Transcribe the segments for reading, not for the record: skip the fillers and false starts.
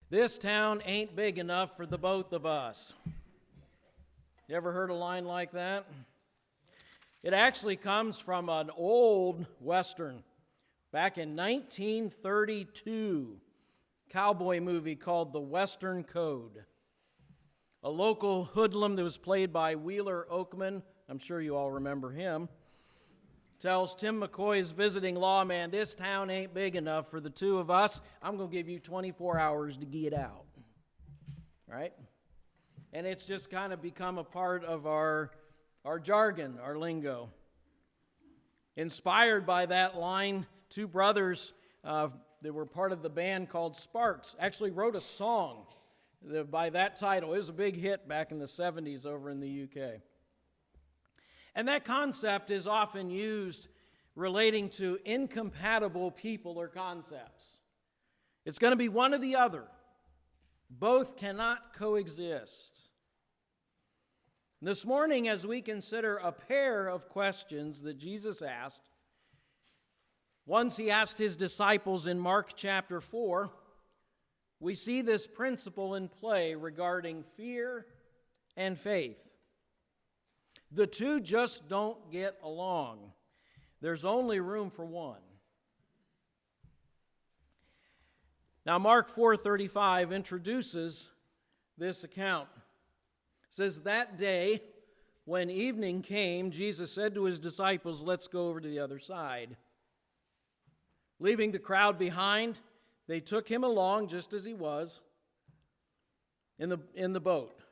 This town ain't big enough for the both of us. You ever heard a line like that? It actually comes from an old Western back in 1932, cowboy movie called The Western Code. A local hoodlum that was played by Wheeler Oakman, I'm sure you all remember him, tells Tim McCoy's visiting lawman, "This town ain't big enough for the two of us. I'm going to give you 24 hours to get out." Right? And it's just kind of become a part of our jargon, our lingo. Inspired by that line, two brothers that were part of the band called Sparks actually wrote a song by that title. It was a big hit back in the 70s over in the UK. And that concept is often used relating to incompatible people or concepts. It's going to be one or the other. Both cannot coexist. This morning, as we consider a pair of questions that Jesus asked, once he asked his disciples in Mark chapter 4, we see this principle in play regarding fear and faith. The two just don't get along. There's only room for one. Now, Mark 4:35 introduces this account. It says, "That day, when evening came, Jesus said to his disciples, 'Let's go over to the other side.' Leaving the crowd behind, they took him along just as he was in the boat,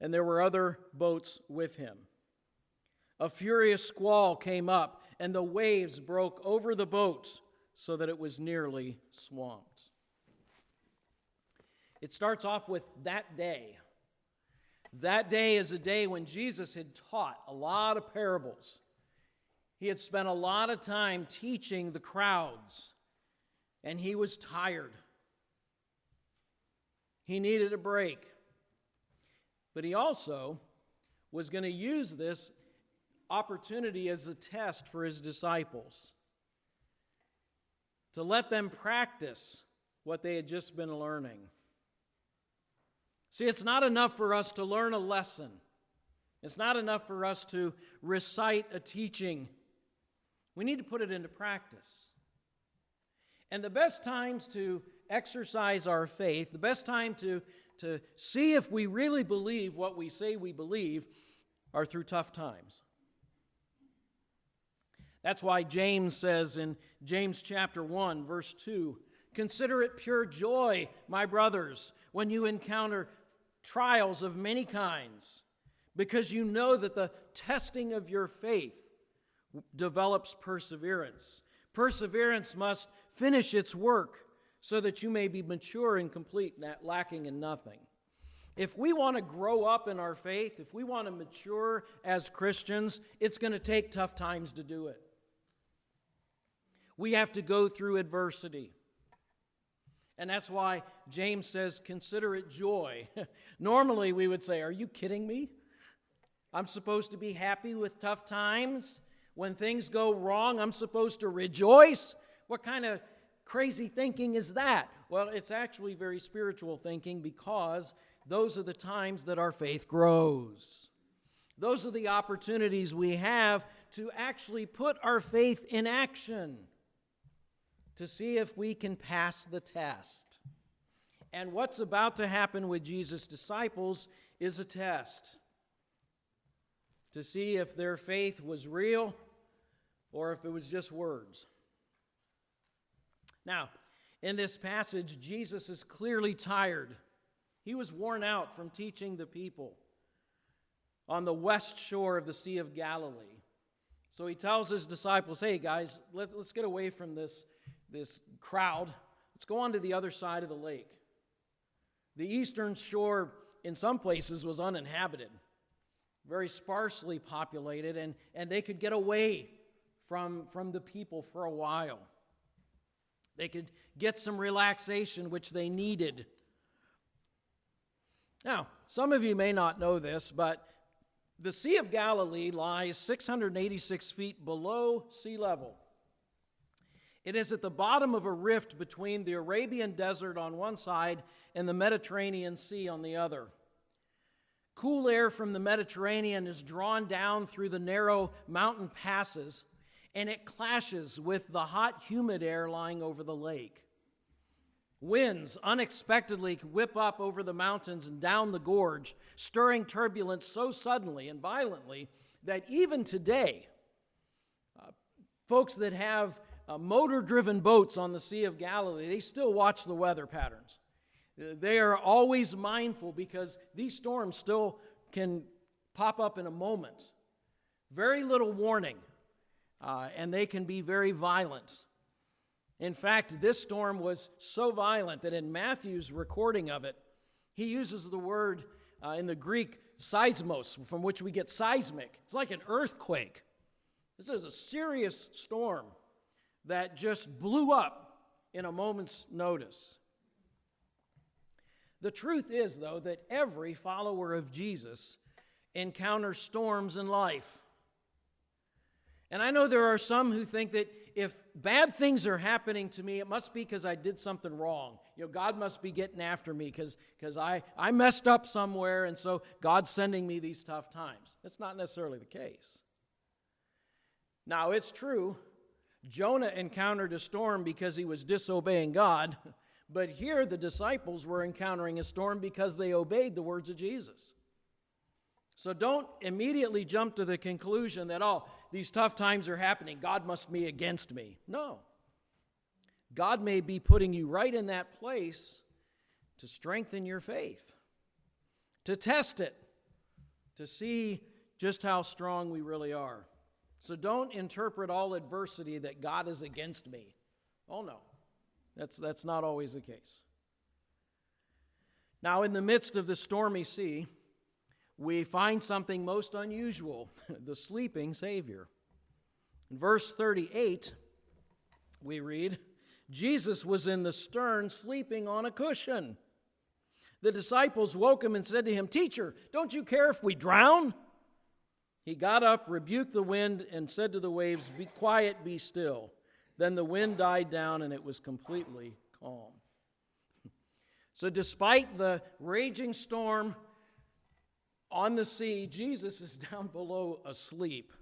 and there were other boats with him. A furious squall came up, and the waves broke over the boat so that it was nearly swamped." It starts off with that day. That day is a day when Jesus had taught a lot of parables. He had spent a lot of time teaching the crowds, and he was tired. He needed a break. But he also was going to use this opportunity as a test for his disciples, to let them practice what they had just been learning. See, it's not enough for us to learn a lesson. It's not enough for us to recite a teaching. We need to put it into practice. And the best times to exercise our faith, the best time to see if we really believe what we say we believe, are through tough times. That's why James says in James chapter 1, verse 2, "Consider it pure joy, my brothers, when you encounter trials of many kinds, because you know that the testing of your faith develops perseverance. Perseverance must finish its work so that you may be mature and complete, lacking in nothing." If we want to grow up in our faith, if we want to mature as Christians, it's going to take tough times to do it. We have to go through adversity. And that's why James says, "Consider it joy." Normally we would say, "Are you kidding me? I'm supposed to be happy with tough times? When things go wrong, I'm supposed to rejoice? What kind of crazy thinking is that?" Well, it's actually very spiritual thinking, because those are the times that our faith grows. Those are the opportunities we have to actually put our faith in action, to see if we can pass the test. And what's about to happen with Jesus' disciples is a test, to see if their faith was real or if it was just words. Now, in this passage, Jesus is clearly tired. He was worn out from teaching the people on the west shore of the Sea of Galilee. So he tells his disciples, "Hey guys, let's get away from this crowd. Let's go on to the other side of the lake." The eastern shore in some places was uninhabited, very sparsely populated, and they could get away from the people for a while. They could get some relaxation, which they needed. Now, some of you may not know this, but the Sea of Galilee lies 686 feet below sea level. It is at the bottom of a rift between the Arabian desert on one side and the Mediterranean Sea on the other. Cool air from the Mediterranean is drawn down through the narrow mountain passes, and it clashes with the hot, humid air lying over the lake. Winds unexpectedly whip up over the mountains and down the gorge, stirring turbulence so suddenly and violently that even today, folks that have motor-driven boats on the Sea of Galilee, they still watch the weather patterns. They are always mindful because these storms still can pop up in a moment. Very little warning, and they can be very violent. In fact, this storm was so violent that in Matthew's recording of it, he uses the word in the Greek seismos, from which we get seismic. It's like an earthquake. This is a serious storm that just blew up in a moment's notice. The truth is, though, that every follower of Jesus encounters storms in life. And I know there are some who think that if bad things are happening to me, it must be because I did something wrong. God must be getting after me because I messed up somewhere, and so God's sending me these tough times. That's not necessarily the case. Now, it's true, Jonah encountered a storm because he was disobeying God, but here the disciples were encountering a storm because they obeyed the words of Jesus. So don't immediately jump to the conclusion that, these tough times are happening, God must be against me. No. God may be putting you right in that place to strengthen your faith, to test it, to see just how strong we really are. So don't interpret all adversity that God is against me. Oh no, that's not always the case. Now, in the midst of the stormy sea, we find something most unusual, the sleeping Savior. In verse 38, we read, Jesus was in the stern sleeping on a cushion. The disciples woke him and said to him, "Teacher, don't you care if we drown?" He got up, rebuked the wind, and said to the waves, "Be quiet, be still." Then the wind died down and it was completely calm. So despite the raging storm on the sea, Jesus is down below asleep.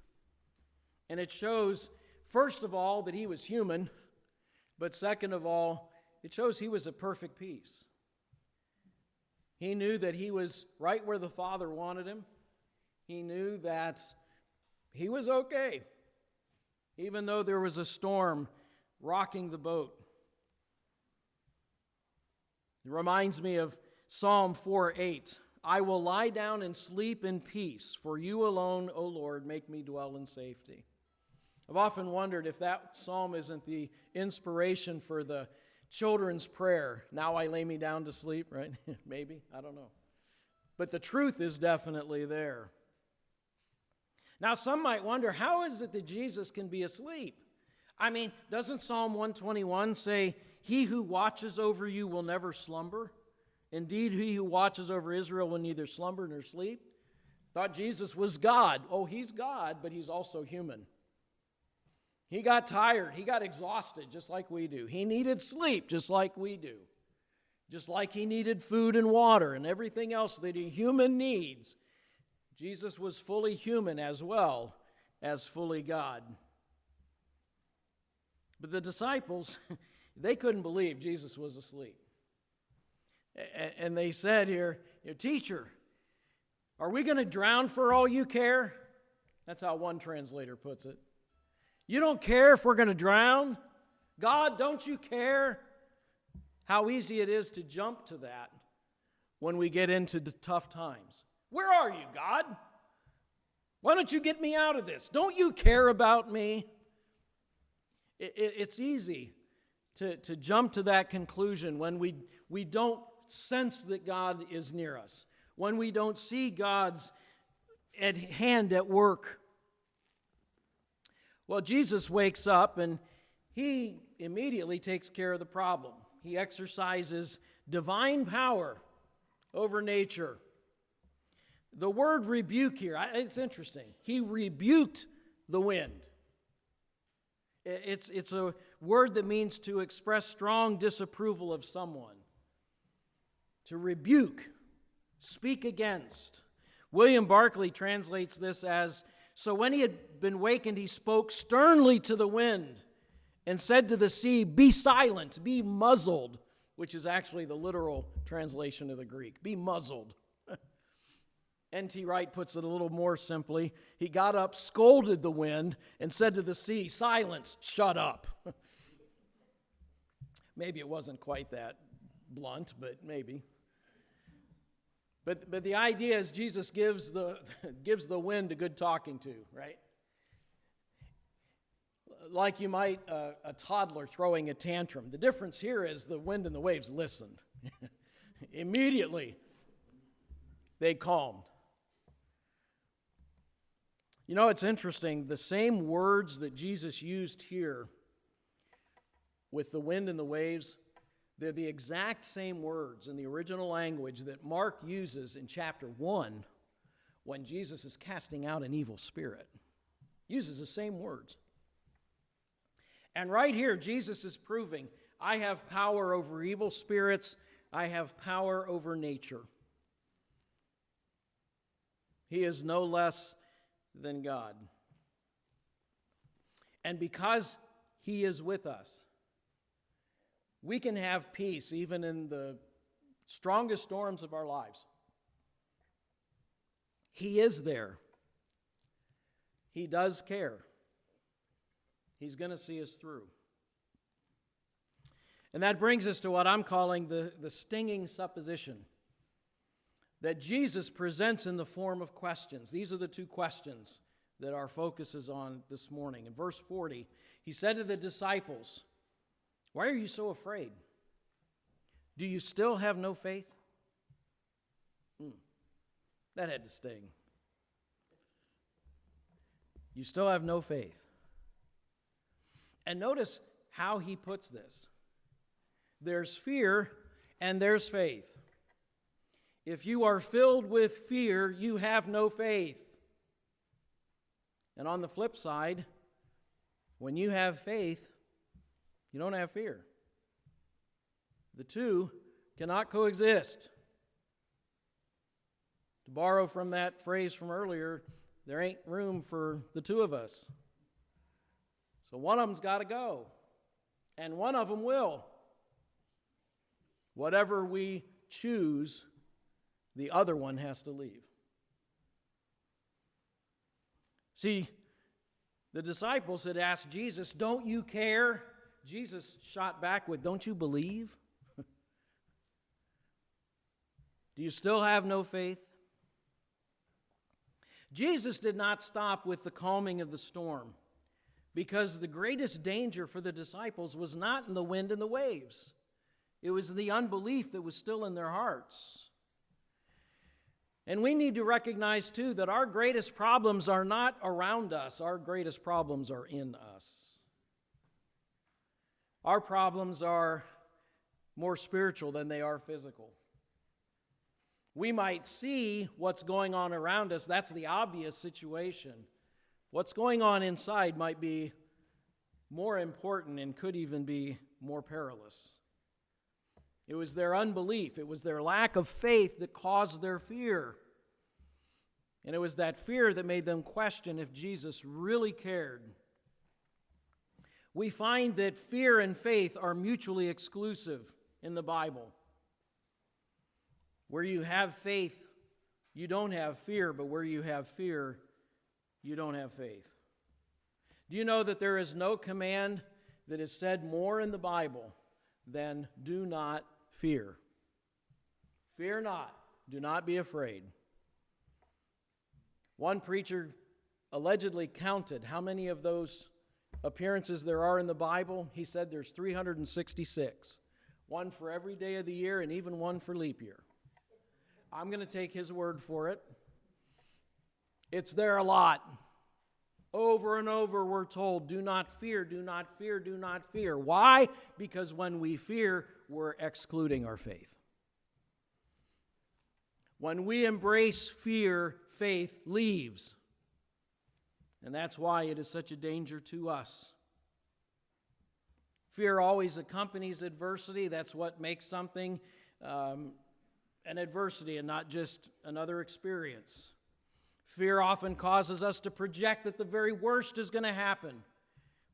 And it shows, first of all, that he was human, but second of all, it shows he was at perfect peace. He knew that he was right where the Father wanted him. He knew that he was okay, even though there was a storm rocking the boat. It reminds me of Psalm 4:8. I will lie down and sleep in peace, for you alone, O Lord, make me dwell in safety. I've often wondered if that psalm isn't the inspiration for the children's prayer. Now I lay me down to sleep, right? Maybe, I don't know. But the truth is definitely there. Now some might wonder, how is it that Jesus can be asleep? I mean, doesn't Psalm 121 say, he who watches over you will never slumber? Indeed, he who watches over Israel will neither slumber nor sleep. Thought Jesus was God. Oh, he's God, but he's also human. He got tired. He got exhausted, just like we do. He needed sleep, just like we do. Just like he needed food and water and everything else that a human needs. Jesus was fully human as well as fully God. But the disciples, they couldn't believe Jesus was asleep. And they said here, "Teacher, are we going to drown for all you care?" That's how one translator puts it. You don't care if we're going to drown? God, don't you care? How easy it is to jump to that when we get into the tough times. Where are you, God? Why don't you get me out of this? Don't you care about me? It's easy to jump to that conclusion when we don't sense that God is near us, when we don't see God's hand at work. Well, Jesus wakes up and he immediately takes care of the problem. He exercises divine power over nature. The word rebuke here, it's interesting. He rebuked the wind. It's a word that means to express strong disapproval of someone, to rebuke, speak against. William Barclay translates this as, "So when he had been wakened, he spoke sternly to the wind and said to the sea, 'Be silent, be muzzled,'" which is actually the literal translation of the Greek. Be muzzled. N.T. Wright puts it a little more simply. He got up, scolded the wind, and said to the sea, "Silence, shut up." Maybe it wasn't quite that blunt, but maybe. But the idea is Jesus gives the wind a good talking to, right? Like you might a toddler throwing a tantrum. The difference here is the wind and the waves listened. Immediately, they calmed. You know, it's interesting. The same words that Jesus used here with the wind and the waves, they're the exact same words in the original language that Mark uses in chapter 1 when Jesus is casting out an evil spirit. He uses the same words. And right here, Jesus is proving, I have power over evil spirits. I have power over nature. He is no less than God. And because he is with us, we can have peace even in the strongest storms of our lives. He is there. He does care. He's going to see us through. And that brings us to what I'm calling the stinging supposition that Jesus presents in the form of questions. These are the two questions that our focus is on this morning. In verse 40, he said to the disciples, "Why are you so afraid? Do you still have no faith?" That had to sting. You still have no faith. And notice how he puts this. There's fear and there's faith. If you are filled with fear, you have no faith. And on the flip side, when you have faith, you don't have fear. The two cannot coexist. To borrow from that phrase from earlier, there ain't room for the two of us. So one of them's got to go, and one of them will. Whatever we choose, the other one has to leave. See, the disciples had asked Jesus, "Don't you care?" Jesus shot back with, "Don't you believe? Do you still have no faith?" Jesus did not stop with the calming of the storm, because the greatest danger for the disciples was not in the wind and the waves. It was the unbelief that was still in their hearts. And we need to recognize, too, that our greatest problems are not around us. Our greatest problems are in us. Our problems are more spiritual than they are physical. We might see what's going on around us. That's the obvious situation. What's going on inside might be more important and could even be more perilous. It was their unbelief. It was their lack of faith that caused their fear. And it was that fear that made them question if Jesus really cared. We find that fear and faith are mutually exclusive in the Bible. Where you have faith, you don't have fear, but where you have fear, you don't have faith. Do you know that there is no command that is said more in the Bible than "do not fear"? Fear not. Do not be afraid. One preacher allegedly counted how many of those appearances there are in the Bible. He said there's 366. One for every day of the year and even one for leap year. I'm going to take his word for it. It's there a lot. Over and over we're told, do not fear, do not fear, do not fear. Why? Because when we fear, we're excluding our faith. When we embrace fear, faith leaves. And that's why it is such a danger to us. Fear always accompanies adversity. That's what makes something an adversity and not just another experience. Fear often causes us to project that the very worst is going to happen.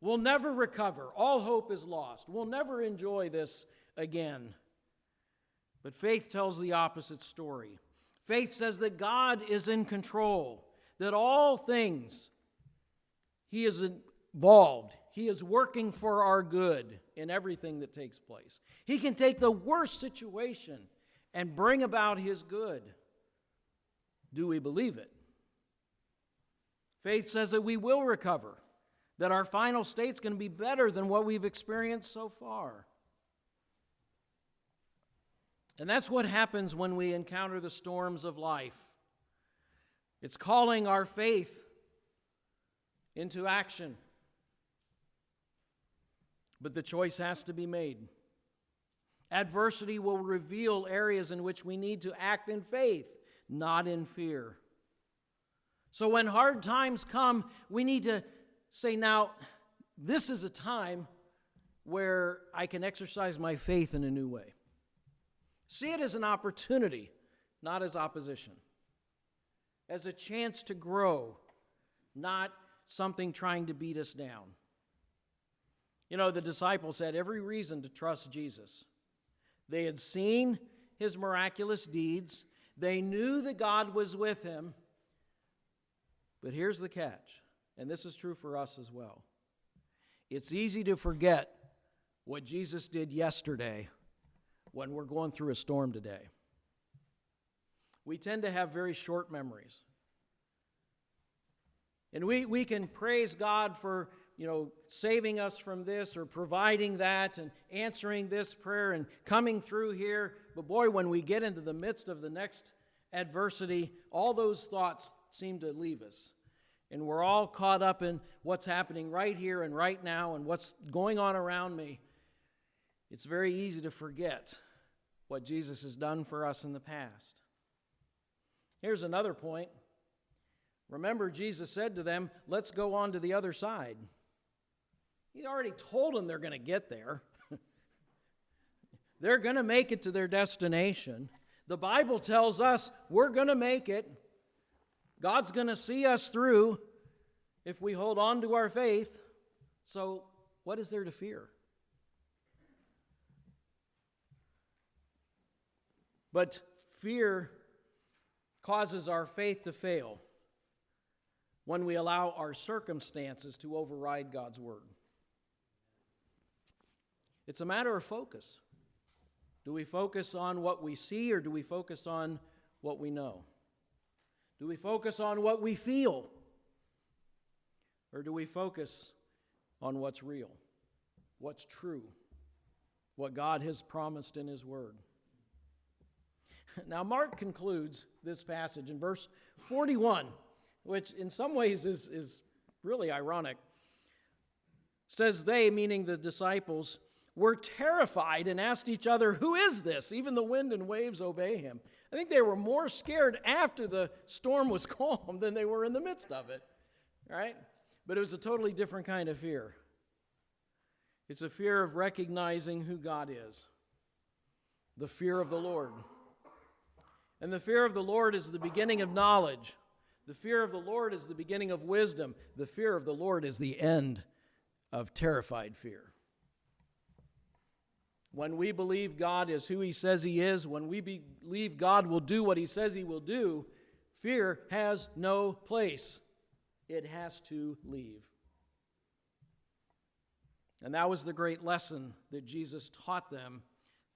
We'll never recover. All hope is lost. We'll never enjoy this again. But faith tells the opposite story. Faith says that God is in control, that all things He is involved. He is working for our good in everything that takes place. He can take the worst situation and bring about His good. Do we believe it? Faith says that we will recover, that our final state's going to be better than what we've experienced so far. And that's what happens when we encounter the storms of life. It's calling our faith into action. But the choice has to be made. Adversity will reveal areas in which we need to act in faith, not in fear. So when hard times come, we need to say, now, this is a time where I can exercise my faith in a new way. See it as an opportunity, not as opposition. As a chance to grow, not something trying to beat us down. You know, the disciples had every reason to trust Jesus. They had seen His miraculous deeds. They knew that God was with Him. But here's the catch, and this is true for us as well. It's easy to forget what Jesus did yesterday when we're going through a storm today. We tend to have very short memories. And we can praise God for, saving us from this or providing that and answering this prayer and coming through here. But boy, when we get into the midst of the next adversity, all those thoughts seem to leave us. And we're all caught up in what's happening right here and right now and what's going on around me. It's very easy to forget what Jesus has done for us in the past. Here's another point. Remember, Jesus said to them, let's go on to the other side. He already told them they're going to get there. They're going to make it to their destination. The Bible tells us we're going to make it. God's going to see us through if we hold on to our faith. So what is there to fear? But fear causes our faith to fail when we allow our circumstances to override God's word. It's a matter of focus. Do we focus on what we see or do we focus on what we know? Do we focus on what we feel? Or do we focus on what's real, what's true, what God has promised in His Word? Now, Mark concludes this passage in verse 41, which in some ways is really ironic. Says they, meaning the disciples, were terrified and asked each other, who is this? Even the wind and waves obey Him. I think they were more scared after the storm was calm than they were in the midst of it, right? But it was a totally different kind of fear. It's a fear of recognizing who God is, the fear of the Lord. And the fear of the Lord is the beginning of knowledge. The fear of the Lord is the beginning of wisdom. The fear of the Lord is the end of terrified fear. When we believe God is who He says He is, when we believe God will do what He says He will do, fear has no place. It has to leave. And that was the great lesson that Jesus taught them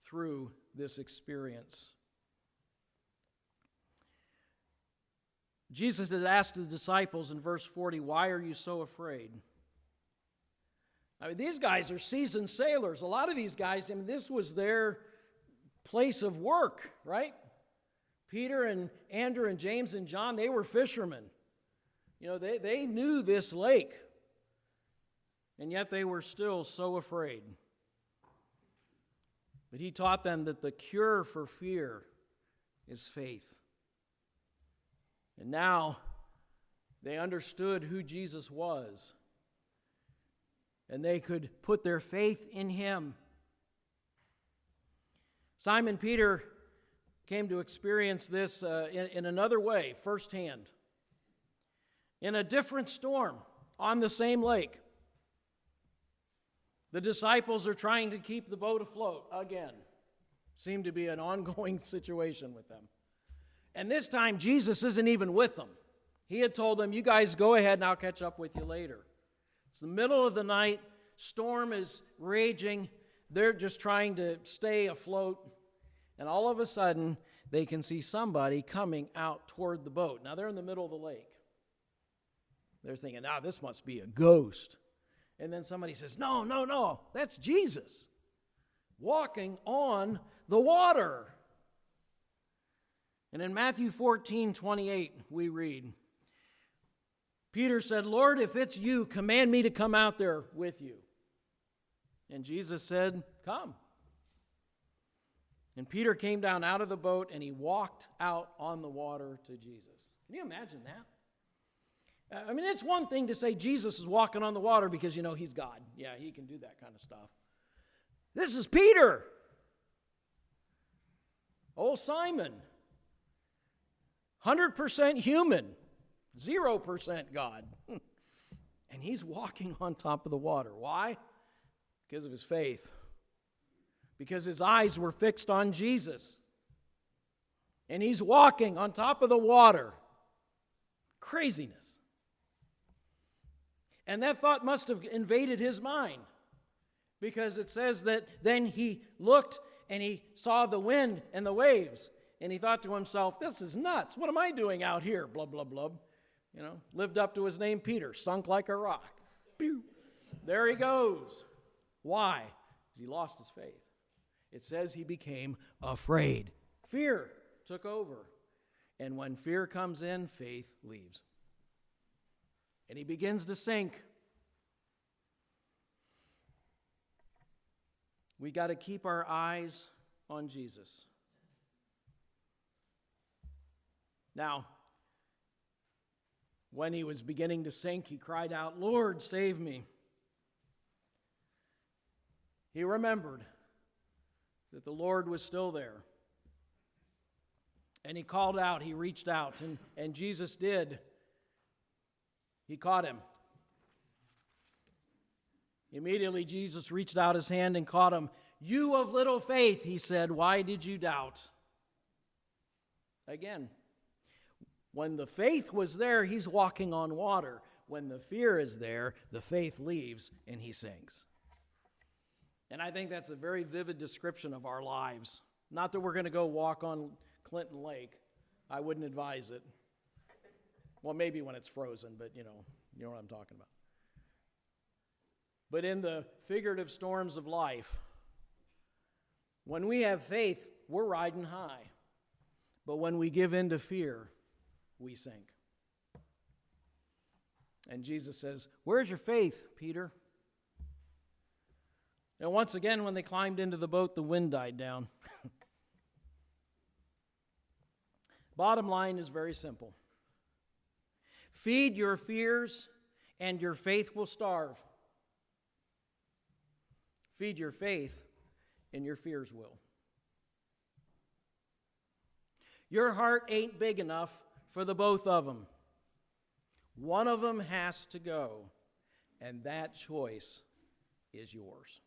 through this experience. Jesus had asked the disciples in verse 40, why are you so afraid? I mean, these guys are seasoned sailors. A lot of these guys, this was their place of work, right? Peter and Andrew and James and John, they were fishermen. They knew this lake. And yet they were still so afraid. But He taught them that the cure for fear is faith. And now they understood who Jesus was. and they could put their faith in him. Simon Peter came to experience this in another way, firsthand. In a different storm on the same lake, the disciples are trying to keep the boat afloat again. Seemed to be an ongoing situation with them. And this time, Jesus isn't even with them. He had told them, you guys go ahead and I'll catch up with you later. It's the middle of the night. Storm is raging. They're just trying to stay afloat. And all of a sudden, they can see somebody coming out toward the boat. Now, they're in the middle of the lake. They're thinking, this must be a ghost. And then somebody says, no, that's Jesus walking on the water. And in Matthew 14:28, we read, Peter said, Lord, if it's you, command me to come out there with you. And Jesus said, come. And Peter came down out of the boat and he walked out on the water to Jesus. Can you imagine that? I mean, it's one thing to say Jesus is walking on the water because, he's God. Yeah, he can do that kind of stuff. This is Peter. Old Simon. 100% human. 0% God. And he's walking on top of the water. Why? Because of his faith. Because his eyes were fixed on Jesus. And he's walking on top of the water. Craziness. And that thought must have invaded his mind. Because it says that then he looked and he saw the wind and the waves. And he thought to himself, this is nuts. What am I doing out here? Blub, blub, blub. Lived up to his name, Peter, sunk like a rock. Pew. There he goes. Why? Because he lost his faith. It says he became afraid. Fear took over. And when fear comes in, faith leaves. And he begins to sink. We got to keep our eyes on Jesus. Now, when he was beginning to sink, he cried out, Lord, save me. He remembered that the Lord was still there. And he called out, he reached out, and Jesus did. He caught him. Immediately, Jesus reached out his hand and caught him. You of little faith, he said, why did you doubt? Again, when the faith was there, he's walking on water. When the fear is there, the faith leaves and he sinks. And I think that's a very vivid description of our lives. Not that we're going to go walk on Clinton Lake. I wouldn't advise it. Well, maybe when it's frozen, but you know what I'm talking about. But in the figurative storms of life, when we have faith, we're riding high. But when we give in to fear, we sink. And Jesus says, where's your faith, Peter? And once again, when they climbed into the boat, the wind died down. Bottom line is very simple. Feed your fears, and your faith will starve. Feed your faith, and your fears will. Your heart ain't big enough for the both of them. One of them has to go, and that choice is yours.